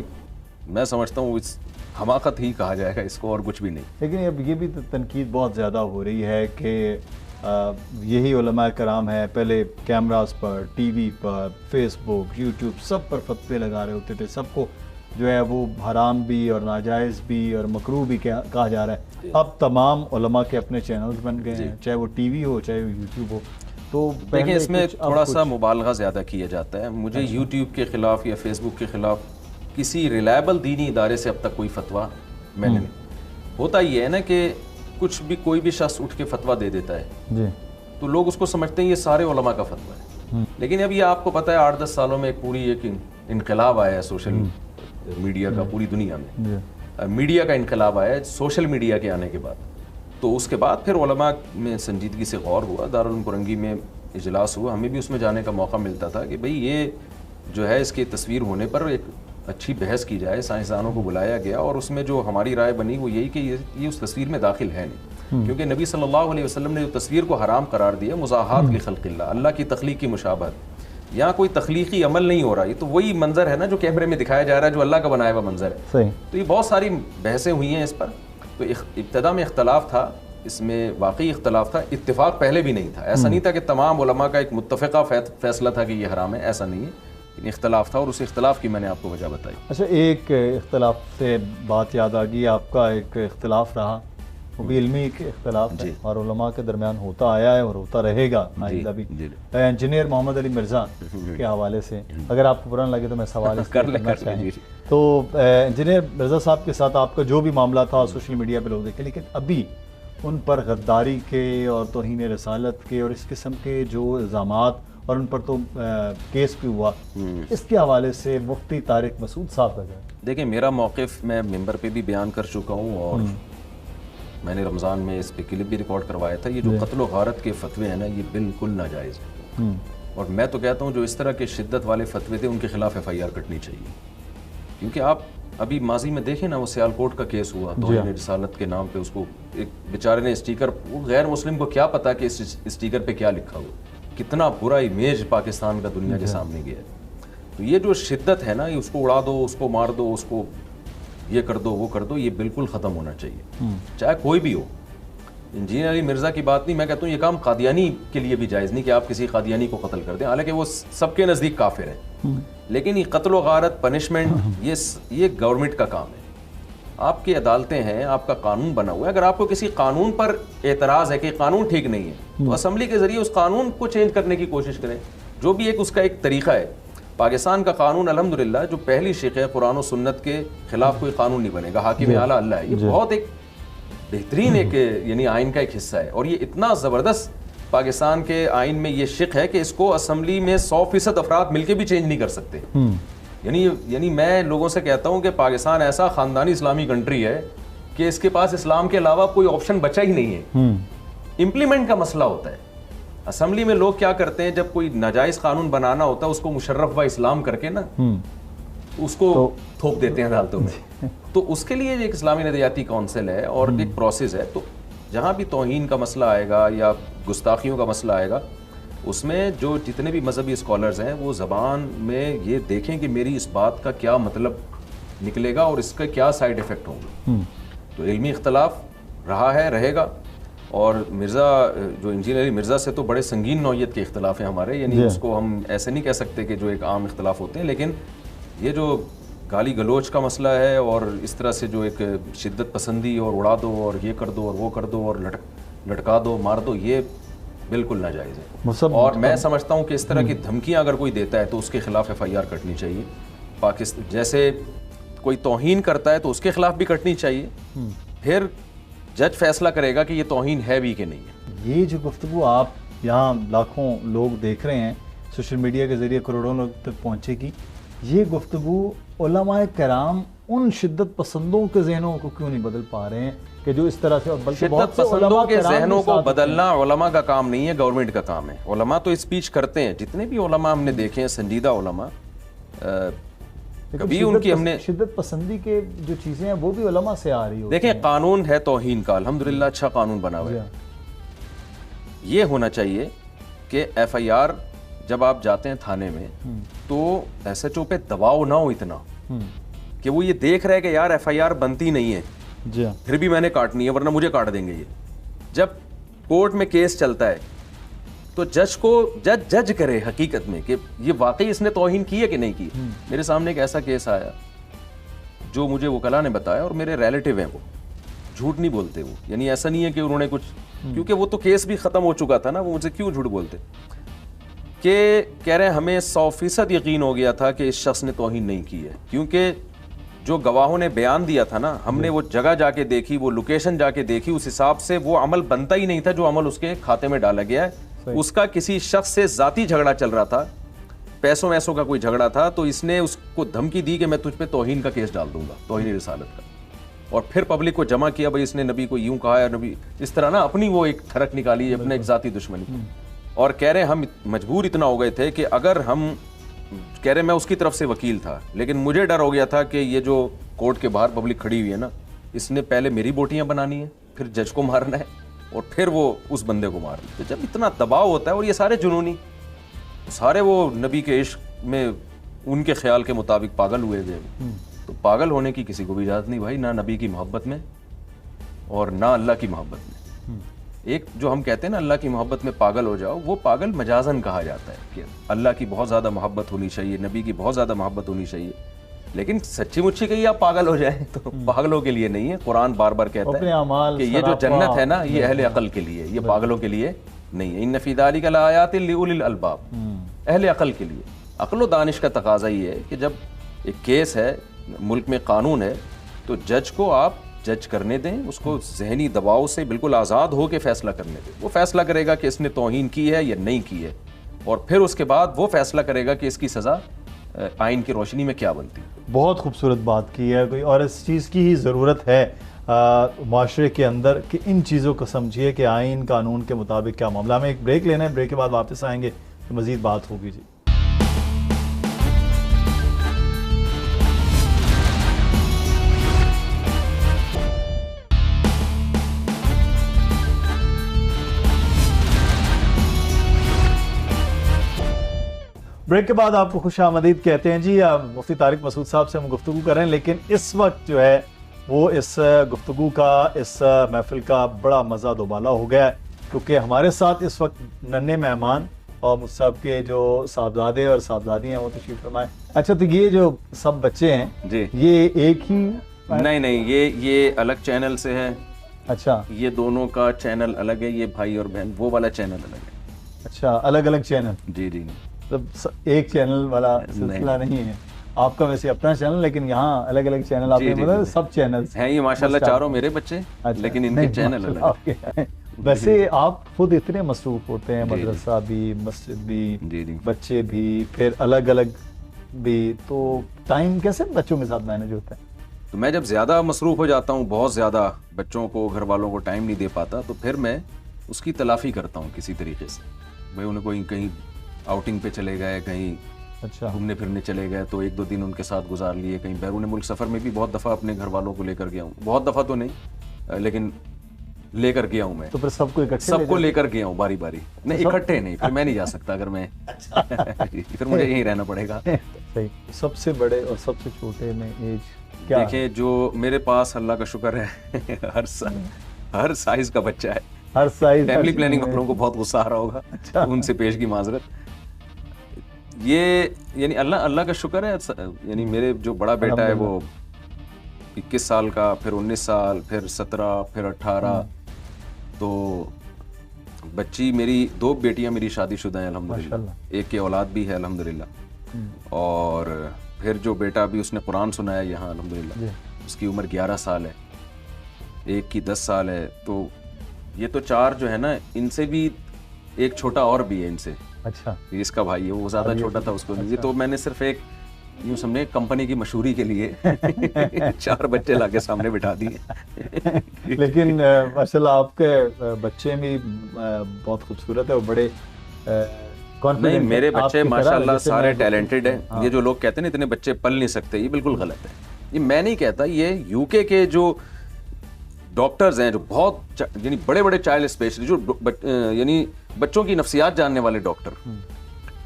میں سمجھتا ہوں اس حماقت ہی کہا جائے گا اس کو, اور کچھ بھی نہیں. لیکن اب یہ بھی تنقید بہت زیادہ ہو رہی ہے کہ یہی علماء کرام ہے, پہلے کیمراز پر, ٹی وی پر, فیس بک, یوٹیوب سب پر فتوے لگا رہے ہوتے تھے, سب کو جو ہے وہ حرام بھی اور ناجائز بھی اور مکروہ بھی کہا جا رہا ہے. اب تمام علماء کے اپنے چینلز بن گئے ہیں, چاہے وہ ٹی وی ہو چاہے وہ یوٹیوب ہو. تو دیکھیں اس میں تھوڑا سا مبالغہ زیادہ کیا جاتا ہے. مجھے یوٹیوب کے خلاف یا فیس بک کے خلاف کسی ریلائبل دینی ادارے سے اب تک کوئی فتویٰ میں نے ہوتا یہ ہے نا کہ کچھ بھی کوئی بھی شخص اٹھ کے فتویٰ دے دیتا ہے تو لوگ اس کو سمجھتے ہیں یہ سارے علماء کا فتویٰ ہے. لیکن اب یہ آپ کو پتہ ہے 8-10 سالوں میں ایک پوری ایک انقلاب آیا ہے سوشل میڈیا کا, پوری دنیا میں میڈیا کا انقلاب آیا ہے سوشل میڈیا کے آنے کے بعد. تو اس کے بعد پھر علماء میں سنجیدگی سے غور ہوا, دارالعلوم کرنگی میں اجلاس ہوا, ہمیں بھی اس میں جانے کا موقع ملتا تھا کہ بھئی یہ جو ہے اس کی تصویر ہونے پر ایک اچھی بحث کی جائے. سائنسدانوں کو بلایا گیا اور اس میں جو ہماری رائے بنی وہ یہی کہ یہ اس تصویر میں داخل ہے نہیں, کیونکہ نبی صلی اللہ علیہ وسلم نے جو تصویر کو حرام قرار دیا مزاحات لخلق اللہ, اللہ کی تخلیق کی مشابہت, یہاں کوئی تخلیقی عمل نہیں ہو رہا. یہ تو وہی منظر ہے نا جو کیمرے میں دکھایا جا رہا ہے, جو اللہ کا بنایا ہوا منظر ہے. تو یہ بہت ساری بحثیں ہوئی ہیں اس پر. تو ابتدا میں اختلاف تھا, اس میں واقعی اختلاف تھا, اتفاق پہلے بھی نہیں تھا. ایسا نہیں تھا کہ تمام علماء کا ایک متفقہ فیصلہ تھا کہ یہ حرام ہے, ایسا نہیں ہے. اختلاف تھا اور اس اختلاف کی میں نے آپ کو وجہ بتائی. اچھا، ایک اختلاف سے بات یاد آ گئی، آپ کا ایک اختلاف رہا، وہ بھی علمی ایک اختلاف ہے اور علماء کے درمیان ہوتا آیا ہے اور ہوتا رہے گا آئندہ بھی. انجینئر محمد علی مرزا کے حوالے سے اگر آپ کو برا نہ لگے تو میں سوال کرنا چاہوں. تو انجینئر مرزا صاحب کے ساتھ آپ کا جو بھی معاملہ تھا سوشل میڈیا پہ لوگ دیکھیں، لیکن ابھی ان پر غداری کے اور توہین رسالت کے اور اس قسم کے جو الزامات، اور ان پر تو کیس بھی ہوا، اس کے حوالے سے مفتی طارق مسعود صاحب کا کیا؟ دیکھیں، میرا موقف میں ممبر پہ بھی بیان کر چکا ہوں اور میں نے رمضان میں اس پہ کلپ بھی ریکارڈ کروایا تھا. یہ جو قتل و غارت کے فتوے ہیں نا، یہ بالکل ناجائز ہیں اور میں تو کہتا ہوں جو اس طرح کے شدت والے فتوے تھے ان کے خلاف FIR کٹنی چاہیے. کیونکہ آپ ابھی ماضی میں دیکھیں نا، وہ سیالکوٹ کا کیس ہوا توہین رسالت کے نام پہ، اس کو ایک بیچارے نے اسٹیکر، وہ غیر مسلم کو کیا پتا کہ اس اسٹیکر پہ کیا لکھا ہوا، کتنا برا امیج پاکستان کا دنیا کے سامنے گیا ہے. تو یہ جو شدت ہے نا، اس کو اڑا دو، اس کو مار دو، اس کو یہ کر دو، وہ کر دو، یہ بالکل ختم ہونا چاہیے، چاہے کوئی بھی ہو. انجینئر علی مرزا کی بات نہیں، میں کہتا ہوں یہ کام قادیانی کے لیے بھی جائز نہیں کہ آپ کسی قادیانی کو قتل کر دیں، حالانکہ وہ سب کے نزدیک کافر ہیں. لیکن یہ قتل و غارت، پنشمنٹ، یہ گورنمنٹ کا کام ہے. آپ کی عدالتیں ہیں، آپ کا قانون بنا ہوا ہے. اگر آپ کو کسی قانون پر اعتراض ہے کہ قانون ٹھیک نہیں ہے تو اسمبلی کے ذریعے اس قانون کو چینج کرنے کی کوشش کریں، جو بھی اس کا ایک طریقہ ہے. پاکستان کا قانون الحمدللہ جو پہلی شق ہے، قرآن و سنت کے خلاف کوئی قانون نہیں بنے گا. حاکم اعلیٰ اللہ ہے، یہ بہت ایک بہترین ایک یعنی آئین کا ایک حصہ ہے اور یہ اتنا زبردست پاکستان کے آئین میں یہ شق ہے کہ اس کو اسمبلی میں 100% افراد مل کے بھی چینج نہیں کر سکتے. یعنی میں لوگوں سے کہتا ہوں کہ پاکستان ایسا خاندانی اسلامی کنٹری ہے کہ اس کے پاس اسلام کے علاوہ کوئی آپشن بچا ہی نہیں ہے. امپلیمنٹ کا مسئلہ ہوتا ہے. اسمبلی میں لوگ کیا کرتے ہیں، جب کوئی ناجائز قانون بنانا ہوتا ہے اس کو مشرف و اسلام کر کے نا اس کو تھوپ دیتے ہیں عدالتوں میں. تو اس کے لیے ایک اسلامی نظریاتی کونسل ہے اور ایک پروسیس ہے. تو جہاں بھی توہین کا مسئلہ آئے گا یا گستاخیوں کا مسئلہ آئے گا، اس میں جو جتنے بھی مذہبی اسکالرز ہیں وہ زبان میں یہ دیکھیں کہ میری اس بات کا کیا مطلب نکلے گا اور اس کا کیا سائیڈ ایفیکٹ ہوں گے. تو علمی اختلاف رہا ہے، رہے گا. اور مرزا جو انجینئر مرزا سے تو بڑے سنگین نوعیت کے اختلاف ہیں ہمارے، یعنی اس کو ہم ایسے نہیں کہہ سکتے کہ جو ایک عام اختلاف ہوتے ہیں. لیکن یہ جو گالی گلوچ کا مسئلہ ہے اور اس طرح سے جو ایک شدت پسندی اور اڑا دو اور یہ کر دو اور وہ کر دو اور لٹکا دو، مار دو، یہ بالکل ناجائز ہے. اور میں سمجھتا ہوں کہ اس طرح کی دھمکیاں اگر کوئی دیتا ہے تو اس کے خلاف FIR کٹنی چاہیے. پاکستان جیسے کوئی توہین کرتا ہے تو اس کے خلاف بھی کٹنی چاہیے، پھر جج فیصلہ کرے گا کہ یہ توہین ہے بھی کہ نہیں ہے. یہ جو گفتگو آپ یہاں لاکھوں لوگ دیکھ رہے ہیں، سوشل میڈیا کے ذریعے کروڑوں لوگ تک پہنچے گی، یہ گفتگو علماء کرام ان شدت پسندوں کے ذہنوں کو کیوں نہیں بدل پا رہے ہیں کہ جو اس طرح سے، شدت پسندوں کے ذہنوں کو بدلنا علماء کا کام نہیں ہے، گورنمنٹ کا کام ہے. علماء تو اسپیچ کرتے ہیں، جتنے بھی علماء ہم نے دیکھے ہیں سنجیدہ علماء، کبھی ان کی ہم نے شدت پسندی کے جو چیزیں ہیں وہ بھی علماء سے آ رہی ہوتی ہیں. دیکھیں، قانون ہے توہین کا، الحمدللہ اچھا قانون بنا ہوا ہے. یہ ہونا چاہیے کہ FIR جب آپ جاتے ہیں تھانے میں تو SHO پہ دباؤ نہ ہو اتنا کہ وہ یہ دیکھ رہے کہ یار FIR بنتی نہیں ہے، پھر بھی میں نے کاٹنی ہے ورنہ مجھے کاٹ دیں گے. یہ جب کورٹ میں کیس چلتا ہے تو جج کرے حقیقت میں کہ یہ واقعی اس نے توہین کی ہے کہ نہیں کی. میرے سامنے ایک ایسا کیس آیا جو مجھے وکلا نے بتایا اور میرے ریلیٹیو ہیں، وہ جھوٹ نہیں بولتے. وہ یعنی ایسا نہیں ہے کہ انہوں نے کچھ، کیونکہ وہ تو کیس بھی ختم ہو چکا تھا نا، وہ مجھ سے کیوں جھوٹ بولتے، کہ کہہ رہے ہیں ہمیں 100% یقین ہو گیا تھا کہ اس شخص نے توہین نہیں کی ہے، کیونکہ جو گواہوں نے بیان دیا تھا نا، ہم نے وہ جگہ جا کے دیکھی، وہ لوکیشن جا کے دیکھی، اس حساب سے وہ عمل بنتا ہی نہیں تھا جو عمل اس کے کھاتے میں ڈالا گیا ہے. اس کا کسی شخص سے ذاتی جھگڑا چل رہا تھا، پیسوں ویسوں کا کوئی جھگڑا تھا، تو اس نے اس کو دھمکی دی کہ میں تجھ پہ توہین کا کیس ڈال دوں گا، توہین رسالت کا. اور پھر پبلک کو جمع کیا، بھائی اس نے نبی کو یوں کہا ہے، نبی اس طرح نا اپنی وہ ایک ٹھڑک نکالی، اپنے ایک ذاتی دشمنی. اور کہہ رہے ہیں ہم مجبور اتنا ہو گئے تھے کہ اگر ہم، کہہ رہے میں اس کی طرف سے وکیل تھا لیکن مجھے ڈر ہو گیا تھا کہ یہ جو کورٹ کے باہر پبلک کھڑی ہوئی ہے نا، اس نے پہلے میری بوٹیاں بنانی ہیں، پھر جج کو مارنا ہے اور پھر وہ اس بندے کو مارنا. تو جب اتنا دباؤ ہوتا ہے، اور یہ سارے جنونی، سارے وہ نبی کے عشق میں ان کے خیال کے مطابق پاگل ہوئے گئے. تو پاگل ہونے کی کسی کو بھی اجازت نہیں بھائی، نہ نبی کی محبت میں اور نہ اللہ کی محبت میں. ایک جو ہم کہتے ہیں نا اللہ کی محبت میں پاگل ہو جاؤ، وہ پاگل مجازن کہا جاتا ہے کہ اللہ کی بہت زیادہ محبت ہونی چاہیے، نبی کی بہت زیادہ محبت ہونی چاہیے، لیکن سچی مچی کہیے آپ پاگل ہو جائیں تو پاگلوں کے لیے نہیں ہے. قرآن بار بار کہتا ہے کہ یہ جو جنت ہے نا یہ اہل عقل کے لیے، یہ پاگلوں کے لیے نہیں ہے. ان فی ذلک لآیات لأولی الالباب، اہل عقل کے لیے. عقل و دانش کا تقاضا یہ ہے کہ جب ایک کیس ہے، ملک میں قانون ہے، تو جج کو آپ جج کرنے دیں، اس کو ذہنی دباؤ سے بالکل آزاد ہو کے فیصلہ کرنے دیں. وہ فیصلہ کرے گا کہ اس نے توہین کی ہے یا نہیں کی ہے، اور پھر اس کے بعد وہ فیصلہ کرے گا کہ اس کی سزا آئین کی روشنی میں کیا بنتی ہے. بہت خوبصورت بات کی ہے کوئی، اور اس چیز کی ہی ضرورت ہے معاشرے کے اندر کہ ان چیزوں کو سمجھیے کہ آئین قانون کے مطابق کیا معاملہ. ہمیں ایک بریک لینا ہے، بریک کے بعد واپس آئیں گے تو مزید بات ہوگی. جی بریک کے بعد آپ کو خوش آمدید کہتے ہیں. جی مفتی طارق مسعود صاحب سے ہم گفتگو کر رہے ہیں، لیکن اس وقت جو ہے وہ اس گفتگو کا، اس محفل کا بڑا مزہ دوبالا ہو گیا ہے، کیونکہ ہمارے ساتھ اس وقت ننھے مہمان اور مجھ صاحب کے جو صاحبزادے اور صاحبزادی ہیں وہ تشریف فرمائے. اچھا تو یہ جو سب بچے ہیں جی یہ ایک ہی؟ نہیں، یہ الگ چینل سے ہے. اچھا یہ دونوں کا چینل الگ ہے، یہ بھائی اور بہن، وہ والا چینل الگ ہے. اچھا الگ الگ چینل. جی ایک چینل والا سلسلہ نہیں ہے آپ کا، ویسے اپنا چینل، لیکن یہاں الگ الگ چینل آپ نے مطلب سب چینل ہیں. یہ ماشاءاللہ چاروں میرے بچے، لیکن ان کے چینل الگ ہیں. ویسے آپ خود اتنے مصروف ہوتے ہیں، مدرسہ بھی، مسجد بھی، بچے بھی، پھر الگ الگ بھی، تو ٹائم کیسے بچوں کے ساتھ مینیج ہوتا ہے؟ تو میں جب زیادہ مصروف ہو جاتا ہوں، بہت زیادہ بچوں کو، گھر والوں کو ٹائم نہیں دے پاتا، تو پھر میں اس کی تلافی کرتا ہوں کسی طریقے سے. بھائی انہیں کوئی کہیں آؤٹنگ پہ چلے گئے، کہیں اچھا گھومنے پھرنے چلے گئے تو ایک دو دن ان کے ساتھ گزار لیے. کہیں بیرون ملک سفر میں بھی بہت دفعہ اپنے گھر والوں کو لے کر گیا ہوں، بہت دفعہ تو نہیں لیکن لے کر گیا ہوں میں. تو پھر سب کو اکٹھے سب کو لے کر گیا ہوں باری باری. نہیں اکٹھے نہیں، پھر میں نہیں جا سکتا، اگر میں پھر مجھے یہیں رہنا پڑے گا. صحیح. سب سے بڑے اور سب سے چھوٹے میں ایج کیا؟ دیکھیں جو میرے پاس اللہ کا شکر ہے ہر سائز کا بچہ ہے. ہر سائز. فیملی پلاننگ والوں کو بہت غصہ آ رہا ہوگا، ان سے پیش کی معذرت. یہ یعنی اللہ کا شکر ہے. یعنی میرے جو بڑا بیٹا ہے وہ 21 سال کا، پھر 19 سال، پھر 17، پھر 18. تو بچی میری 2 بیٹیاں میری شادی شدہ ہیں الحمدللہ، ایک کی اولاد بھی ہے الحمدللہ. اور پھر جو بیٹا بھی اس نے قرآن سنایا یہاں الحمدللہ، اس کی عمر 11 سال ہے، ایک کی 10 سال ہے. تو یہ تو 4 جو ہے نا، ان سے بھی ایک چھوٹا اور بھی ہے ان سے. اچھا اس کا بھائی ہے، وہ زیادہ چھوٹا تھا، اس کو نہیں. تو میں نے صرف ایک یوں سمجھے کمپنی کی مشہوری کے لیے 4 بچے لا کے سامنے بٹھا دیے. لیکن ماشاءاللہ آپ کے بچے بھی بہت خوبصورت ہے اور بڑے نہیں. میرے بچے ماشاءاللہ سارے ٹیلنٹڈ ہیں. یہ جو لوگ کہتے ہیں اتنے بچے پل نہیں سکتے، یہ بالکل غلط ہے. یہ میں نہیں کہتا، یہ یو کے جو ڈاکٹرز ہیں، جو بہت یعنی بڑے بڑے چائلڈ اسپیشلسٹ، جو یعنی بچوں کی نفسیات جاننے والے ڈاکٹر،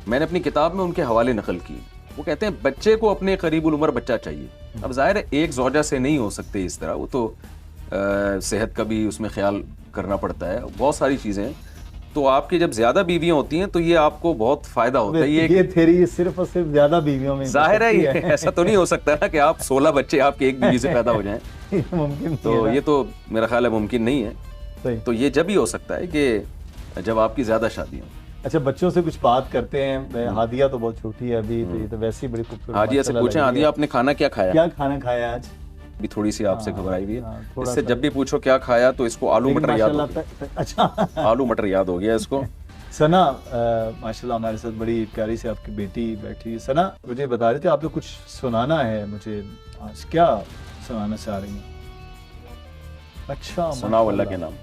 میں نے اپنی کتاب میں ان کے حوالے نقل کی. وہ کہتے ہیں بچے کو اپنے قریب العمر بچہ چاہیے. اب ظاہر ہے ایک زوجہ سے نہیں ہو سکتے اس طرح، وہ تو صحت کا بھی اس میں خیال کرنا پڑتا ہے، بہت ساری چیزیں. تو آپ کی جب زیادہ بیویاں ہوتی ہیں تو یہ آپ کو بہت فائدہ ہوتا ہے. یہ تھیری صرف اور صرف زیادہ بیویوں میں ظاہر ہے، ایسا تو نہیں ہو سکتا نا کہ آپ 16 بچے آپ کے ایک بیوی سے پیدا ہو جائیں. ممکن تو یہ تو میرا خیال ہے ممکن نہیں ہے. تو یہ جب ہی ہو سکتا ہے کہ جب آپ کی زیادہ شادیاں. اچھا بچوں سے کچھ بات کرتے ہیں. ہادیہ تو بہت چھوٹی ہے ابھی، تو یہ تو ویسے ہی بڑی خوبصورت. ہادیہ سے پوچھیں، ہادیہ آپ نے کھانا کیا کھایا؟ کیا کھانا کھایا آج؟ بھی تھوڑی سی آپ سے گھبرائی ہوئی ہے. اس سے جب بھی پوچھو کیا کھایا تو اس کو آلو مٹر یاد ہو گیا. اچھا آلو مٹر یاد ہو گیا اس کو. ثنا ماشاءاللہ ہمارے ساتھ بڑی پیاری سے آپ کی بیٹی بیٹھی. ثنا مجھے بتا رہے تھے آپ کو کچھ سنانا ہے مجھے آج، کیا سنانا چاہ رہی ہیں؟ اچھا سناؤ اللہ کے نام.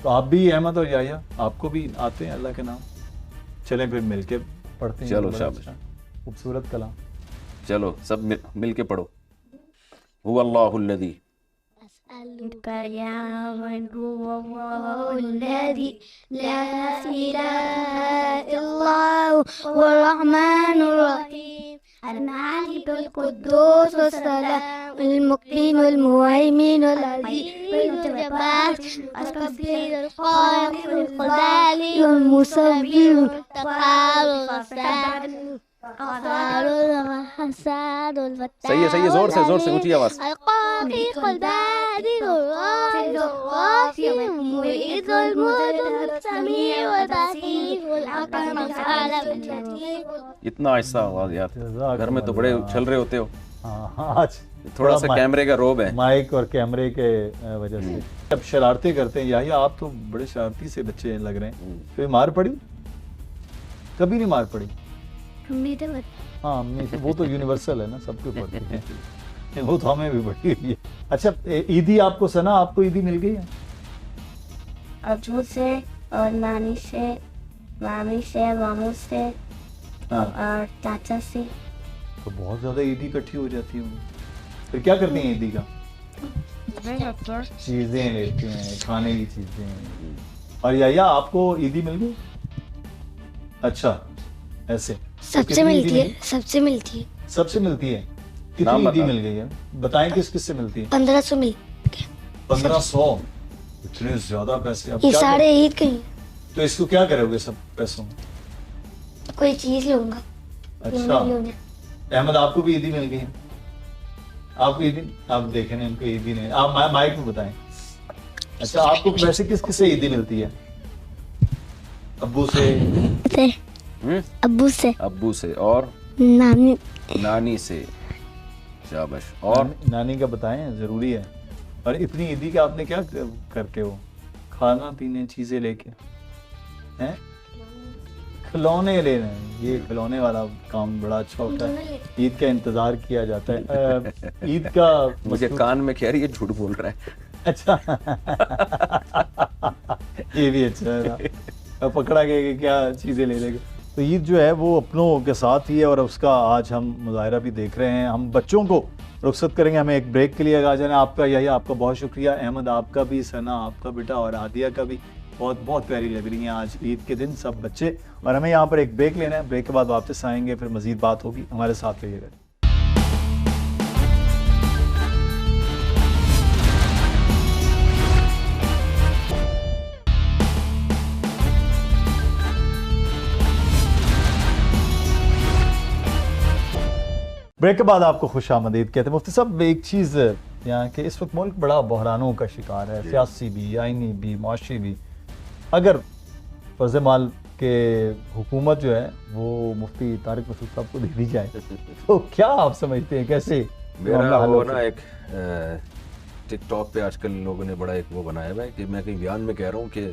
تو آپ بھی احمد اور یحییٰ آپ کو بھی آتے ہیں اللہ کے نام؟ چلیں پھر مل کے پڑھتے ہیں. چلو شاباش، خوبصورت کلام. چلو سب مل کے پڑھو. هو اللہ الذی أسألك يا من هو الله الذي لا إله إلا الله هو الرحمن الرحيم الملك القدوس السلام المقيم المهيمن العزيز الجبار الكبير الخالق البارئ المصور التقار الغفار الغفار الحساد الفتاح صحیح ہے زور سے اونچی آواز. القاهر البارئ الرازق الغافر المعيد المذل السميع البصير الحكم العالم الجديد. اتنا آہستہ آواز یار, گھر میں تو بڑے چھل رہے ہوتے ہو. آج تھوڑا سا کیمرے کا روب ہے. مائک اور کیمرے کے وجہ سے اب شرارتیں کرتے ہیں. یا آپ تو بڑے شرارتی سے بچے لگ رہے ہیں. کبھی مار پڑی؟ کبھی نہیں مار پڑی. ہاں امی سے, وہ تو یونیورسل ہے نا, سب کو پڑتی ہے, وہ تو ہمیں بھی پڑی ہوئی ہے. اچھا عیدی آپ کو سنا, آپ کو عیدی مل گئی ہے؟ ابو سے اور نانی سے, مامی سے, ماموں سے اور چاچا سے. تو بہت زیادہ عیدی اکٹھی ہو جاتی ہوں. پھر کیا کرتی ہیں عیدی کا؟ چیزیں لیتے ہیں, کھانے کی چیزیں. اور یا آپ کو عیدی مل گئی؟ اچھا ایسے سب سے ملتی ہے, سب سے ملتی ہے, سب سے ملتی ہے. کتنی عیدی مل گئی ہے بتائیں, کس کس سے ملتی ہے؟ 1500 مل. 1500 اتنے زیادہ پیسے. اب یہ کیا سارے عید کے ہیں. تو اس کو کیا کرو گے سب پیسوں میں؟ کوئی چیز لوں گا. اچھا احمد, آپ کو بھی عیدی مل گئی ہے؟ آپ کو عیدی, آپ دیکھیں ان کو عیدی نہیں, آپ مائک میں بتائیں. اچھا آپ کو ویسے کس کس سے عیدی ملتی ہے؟ ابو سے, ابو سے, ابو سے اور نانی, نانی سے. شاباش. اور نانی کا بتائیں, ضروری ہے. اور اتنی عیدی کا آپ نے کیا کرتے ہو؟ کھانا پینے چیزیں لے کے ہیں؟ کھلونے لینا ہے. یہ کھلونے والا کام بڑا اچھا ہوتا ہے. عید کا انتظار کیا جاتا ہے. عید کا مجھے کان میں کہہ رہی ہے جھوٹ بول رہا ہے. اچھا یہ بھی اچھا ہے, پکڑا گیا کہ کیا چیزیں لے لے گا. تو عید جو ہے وہ اپنوں کے ساتھ ہی ہے, اور اس کا آج ہم مظاہرہ بھی دیکھ رہے ہیں. ہم بچوں کو رخصت کریں گے, ہمیں ایک بریک کے لیے آ جانا. آپ کا یہی, آپ کا بہت شکریہ. احمد آپ کا بھی, ثنا آپ کا بیٹا, اور عادیہ کا بھی. بہت بہت پیاری لگ رہی ہیں آج عید کے دن سب بچے. اور ہمیں یہاں پر ایک بریک لینا ہے, بریک کے بعد واپس آئیں گے, پھر مزید بات ہوگی. ہمارے ساتھ رہیے گا. بریک کے بعد آپ کو خوش آمدید کہتے ہیں. مفتی صاحب ایک چیز یہاں کہ اس وقت ملک بڑا بحرانوں کا شکار ہے, سیاسی بھی, آئینی بھی, معاشی بھی. اگر فرض مال کہ حکومت جو ہے وہ مفتی طارق مسعود صاحب کو دے دی جائے تو کیا آپ سمجھتے ہیں کیسے؟ میرا وہ نا ایک ٹک ٹاک پہ آج کل لوگوں نے بڑا ایک وہ بنایا ہوا ہے کہ میں کہیں بیان میں کہہ رہا ہوں کہ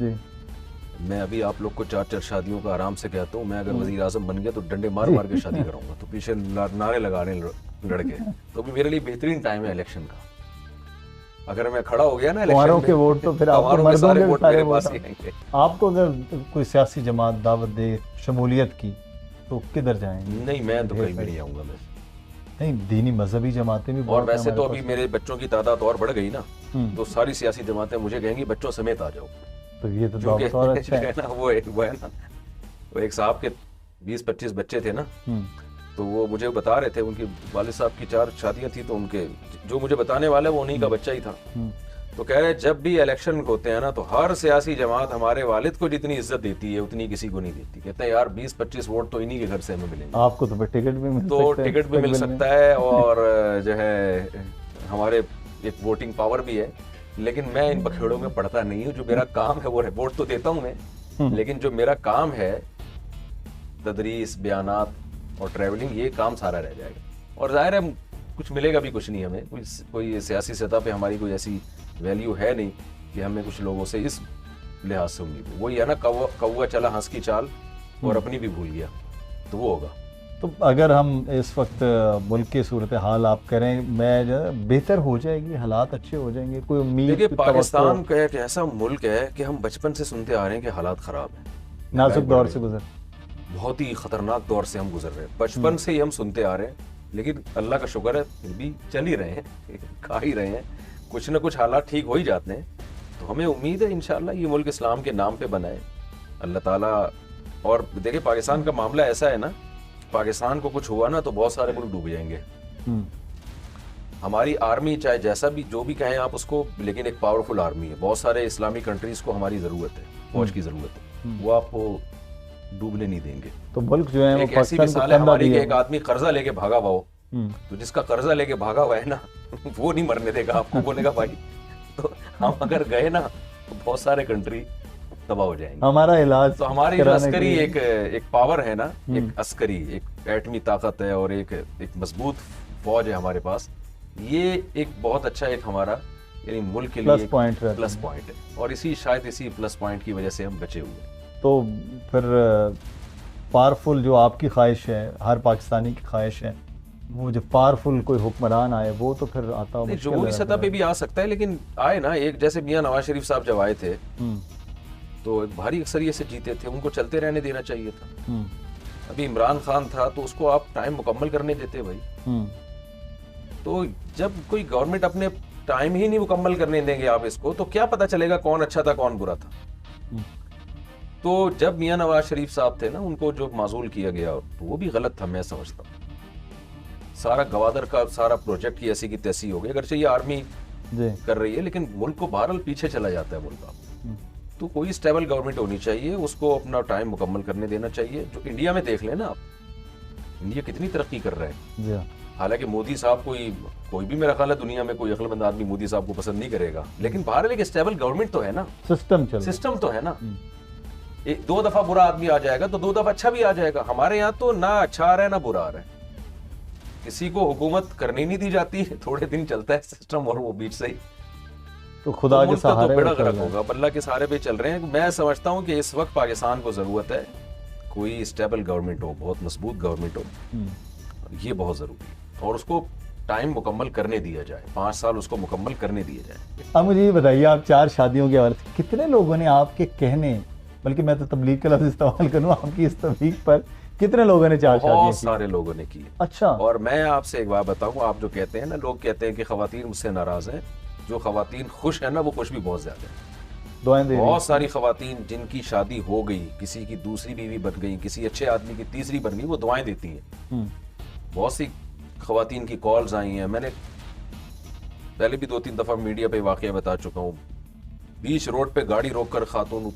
میں ابھی آپ لوگ کو 4 شادیوں کا آرام سے کہتا ہوں, میں اگر وزیر اعظم بن گیا تو ڈنڈے مار مار کے شادی کراؤں گا. تو پیچھے نعرے لگانے لڑکے. تو ابھی میرے لیے بہترین ٹائم ہے الیکشن کا. اگر میں کھڑا ہو گیا نا الیکشن کے ووٹ تو پھر آپ کو مردوں کے ووٹ میرے پاس ہی آئیں گے. آپ کو اگر کوئی سیاسی جماعت دعوت دے شمولیت کی تو کدھر جائیں گے؟ نہیں میں تو کہیں بھی نہیں آؤں گا. میں نہیں, دینی مذہبی جماعتیں بھی اور ویسے تو ابھی میرے بچوں کی تعداد اور بڑھ گئی نا, تو ساری سیاسی جماعتیں مجھے کہیں گی بچوں سمیت آ جاؤ. تو یہ تو دعوت اور اچھا ہے نا. وہ ہے نا, وہ ایک صاحب کے 20-25 بچے تھے نا, تو وہ مجھے بتا رہے تھے ان کی والد صاحب کی 4 شادیاں تھیں, تو ان کے جو مجھے بتانے والے وہ انہی کا بچہ ہی تھا. تو کہہ رہے جب بھی الیکشن ہوتے ہیں نا تو ہر سیاسی جماعت ہمارے والد کو جتنی عزت دیتی ہے اتنی کسی کو نہیں دیتی. کہتے ہیں یار 20-25 ووٹ تو انہی کے گھر سے ہمیں ملیں گے. آپ کو تو ٹکٹ بھی مل تو ٹکٹ بھی مل سکتا ہے, اور جو ہے ہمارے ایک ووٹنگ پاور بھی ہے. لیکن میں ان بکھیڑوں میں پڑھتا نہیں ہوں. جو میرا کام ہے وہ رپورٹ تو دیتا ہوں میں, لیکن جو میرا کام ہے تدریس, بیانات اور ٹریولنگ, یہ کام سارا رہ جائے گا. اور ظاہر ہے کچھ ملے گا بھی کچھ نہیں ہمیں. کوئی سیاسی سطح پہ ہماری کوئی ایسی ویلیو ہے نہیں کہ ہمیں کچھ لوگوں سے اس لحاظ سے امید ہے. وہی ہے نا کوا چلا ہنس کی چال اور اپنی بھی بھول گیا, تو وہ ہوگا. تو اگر ہم اس وقت ملک کی صورتحال آپ کریں, میں بہتر ہو جائے گی, حالات اچھے ہو جائیں گے, کوئی امید؟ دیکھیے پاکستان کا ایک ایسا ملک ہے کہ ہم بچپن سے سنتے آ رہے ہیں کہ حالات خراب ہیں, نازک دور سے گزر, بہت ہی خطرناک دور سے ہم گزر رہے ہیں. بچپن سے ہی ہم سنتے آ رہے ہیں, لیکن اللہ کا شکر ہے پھر بھی چل ہی رہے ہیں, کھا ہی رہے ہیں. کچھ نہ کچھ حالات ٹھیک ہو ہی جاتے ہیں. تو ہمیں امید ہے انشاءاللہ یہ ملک اسلام کے نام پہ بنائے اللہ تعالیٰ. اور دیکھیں پاکستان کا معاملہ ایسا ہے نا, پاکستان کو کچھ ہوا نا تو بہت سارے ملک ڈوب جائیں گے. ہماری آرمی چاہے جیسا بھی جو بھی کہیں آپ اس کو, لیکن ایک پاورفل آرمی ہے. بہت سارے اسلامی کنٹریز کو ہماری ضرورت ہے, فوج کی ضرورت ہے, وہ آپ کو ڈوبنے نہیں دیں گے. تو ملک جو ہے ایک ایسی مثال ہے ہماری کہ ایک آدمی قرضہ لے کے بھاگا ہوا ہو, تو جس کا قرضہ لے کے بھاگا ہوا ہے نا وہ نہیں مرنے دے گا آپ کو, بولے گا بھائی تو ہم اگر گئے نا تو بہت سارے کنٹری تباہ ہو جائیں گے. ہمارا علاج تو ہماری جو عسکری ایک پاور ہے نا, ایک عسکری ایک ایٹمی طاقت ہے اور ایک مضبوط فوج ہے ہمارے پاس, یہ ایک بہت اچھا ایک ہمارا یعنی ملک کے لیے پلس پوائنٹ ہے, اور شاید اسی پلس پوائنٹ کی وجہ سے ہم بچے ہوئے ہیں. تو پھر پاورفل جو آپ کی خواہش ہے, ہر پاکستانی کی خواہش ہے, وہ جو پاورفل کوئی حکمران آئے وہ تو پھر آتا ہو جمہوری سطح پہ بھی آ سکتا ہے, لیکن آئے نا ایک جیسے میاں نواز شریف صاحب جب آئے تھے تو بھاری اکثریت سے جیتے تھے, ان کو چلتے رہنے دینا چاہیے تھا. ابھی عمران خان تھا تو اس کو آپ ٹائم مکمل کرنے دیتے بھائی. تو جب کوئی گورنمنٹ اپنے ٹائم ہی نہیں مکمل کرنے دیں گے آپ اس کو, تو کیا پتا چلے گا کون اچھا تھا کون برا تھا. تو جب میاں نواز شریف صاحب تھے نا, ان کو جو معزول کیا گیا تو وہ بھی غلط تھا میں سمجھتا ہوں. سارا گوادر کا سارا پروجیکٹ کی ایسی کی تیسی ہو گئی, اگرچہ یہ آرمی کر رہی ہے لیکن ملک کو بہرحال پیچھے چلا جاتا ہے ملک آپ. تو کوئی اسٹیبل گورنمنٹ ہونی چاہیے, اس کو اپنا ٹائم مکمل کرنے دینا چاہیے. جو انڈیا میں دیکھ لیں نا آپ, انڈیا کتنی ترقی کر رہا ہے. حالانکہ مودی صاحب کوئی بھی میرا خیال ہے دنیا میں کوئی عقل مند آدمی مودی صاحب کو پسند نہیں کرے گا, لیکن بہرحال ایک اسٹیبل گورنمنٹ تو ہے نا, سسٹم تو ہے نا. دو دفعہ برا آدمی آ جائے گا تو دو دفعہ اچھا بھی آ جائے گا. ہمارے یہاں تو نہ اچھا آ رہا ہے نہ برا آ رہا ہے, کسی کو حکومت کرنی نہیں دی جاتی, تھوڑے دن چلتا ہے سسٹم اور وہ بیچ سے ہی تو خدا کے سہارے بڑا غرق ہوگا. اللہ کے سہارے پہ چل رہے ہیں. میں سمجھتا ہوں کہ اس وقت پاکستان کو ضرورت ہے کوئی اسٹیبل گورنمنٹ ہو, بہت مضبوط گورنمنٹ ہو, یہ بہت ضروری ہے, اور اس کو ٹائم مکمل کرنے دیا جائے, 5 سال اس کو مکمل کرنے دیا جائے. اب مجھے یہ بتائیے, آپ 4 شادیوں کے حوالے سے کتنے لوگوں نے آپ کے کہنے, بلکہ میں تو تبلیغ کا لفظ استعمال کروں, آپ کی اس تبلیغ پر کتنے لوگوں نے 4 شادیاں کی؟ بہت سارے لوگوں نے کی. اچھا. اور میں آپ سے ایک بات بتاؤں, آپ جو کہتے ہیں نا, لوگ کہتے ہیں کہ خواتین مجھ سے ناراض ہیں, جو خواتین خوش ہیں نا وہ خوش بھی بہت زیادہ ہیں. دعائیں دے بہت ساری خواتین جن کی شادی ہو گئی, کسی کی دوسری بیوی بن گئی, کسی اچھے آدمی کی تیسری بن گئی, وہ دعائیں دیتی ہیں. بہت سی خواتین کی کالز آئی ہیں. میں نے پہلے بھی 2-3 دفعہ میڈیا پہ واقعہ بتا چکا ہوں, بیچ روڈ پہ گاڑی روک کر خاتون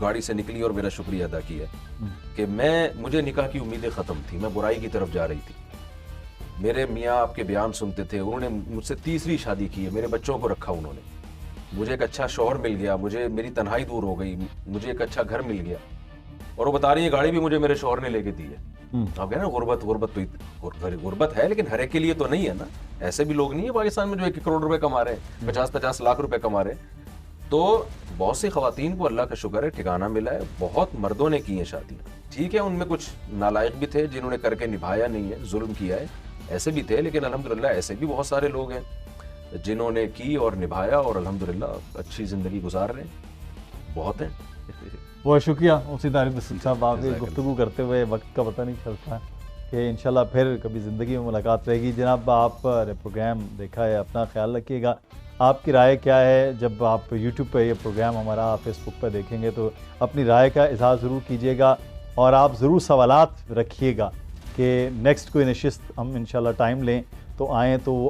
گاڑی سے نکلی اور میرا شکریہ ادا کیا کہ مجھے نکاح کی امیدیں ختم تھی, میں برائی کی طرف جا رہی تھی. میرے میاں آپ کے بیان سنتے تھے, انہوں نے مجھ سے تیسری شادی کی ہے, میرے بچوں کو رکھا انہوں نے, مجھے ایک اچھا شوہر مل گیا, میری تنہائی دور ہو گئی, مجھے ایک اچھا گھر مل گیا, اور وہ بتا رہی ہے گاڑی بھی مجھے میرے شوہر نے لے کے دی ہے. آپ کہہ رہے ہیں غربت ہے, لیکن ہر ایک کے لیے تو نہیں ہے نا. ایسے بھی لوگ نہیں ہیں پاکستان میں جو 1 کروڑ روپے کما رہے ہیں, 50 لاکھ روپے کما رہے ہیں. تو بہت سی خواتین کو اللہ کا شکر ہے ٹھکانہ ملا ہے. بہت مردوں نے کی ہیں شادیاں, ٹھیک ہے ان میں کچھ نالائق بھی تھے جنہوں نے کر کے نبھایا نہیں ہے, ظلم کیا ہے, ایسے بھی تھے, لیکن الحمدللہ ایسے بھی بہت سارے لوگ ہیں جنہوں نے کی اور نبھایا اور الحمدللہ اچھی زندگی گزار رہے ہیں, بہت ہیں. بہت شکریہ مفتی طارق رسول صاحب, آپ سے گفتگو کرتے ہوئے وقت کا پتہ نہیں چلتا کہ انشاءاللہ پھر کبھی زندگی میں ملاقات رہے گی. جناب آپ پروگرام دیکھا ہے, اپنا خیال رکھیے گا. آپ کی رائے کیا ہے جب آپ یوٹیوب پہ یہ پروگرام ہمارا فیس بک پہ دیکھیں گے تو اپنی رائے کا اظہار ضرور کیجیے گا, اور آپ ضرور سوالات رکھیے گا کہ نیکسٹ کوئی نشست ہم انشاءاللہ ٹائم لیں تو آئیں تو